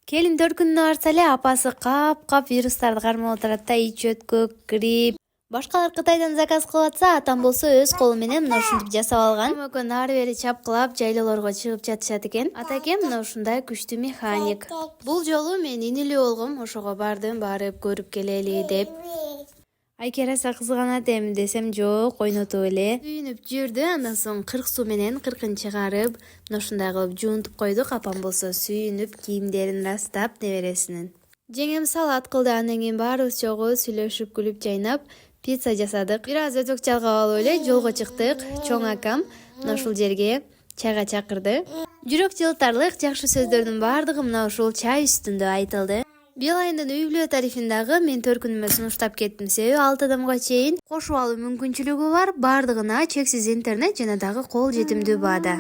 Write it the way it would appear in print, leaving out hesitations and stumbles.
Келин 4 күнүнө барса эле апасы кап вирустарды кармап отурат да, ич өткөк, грипп. Башкалар Кытайдан заказ кылып атса, атам болсо өз колу менен мына ушинтип жасап алган. Көмөккө нары бери чапкылап, жайлоолорго чыгып жатышат экен. Атакем мына ушундай күчтүү механик. Бул жолу мен инилүү болгом, ошого бардым, барып көрүп келели деп. Айкераса кызганат эми десем жок, ойнотуп эле. Сүйүнүп жүрдү, андан соң 40 суу менен 40-ын чыгарып, мына ушундай кылып жуунтуп койдук. Апам болсо сүйүнүп, кийимдерин ырастап, небересинин. Жеңем салат кылды, андан кийин баарыбыз чогуу сүйлөшүп, күлүп, жайнап пицца жасадык. Бир аз өтөк чалгап алып эле жолго чыктык. Чоң акам мына ушул жерге чайга чакырды. Жүрөк жылытарлык жакшы сөздөрдүн баардыгы мына ушул чай үстүндө айтылды. Быйыл айындын үй-бүлө тарифин дагы мен 4 күнүмө сунуштап кеттим. Себеби 6 адамга чейин кошуп алуу мүмкүнчүлүгү бар. Баардыгына чексиз интернет жана дагы кол жетимдүү баада.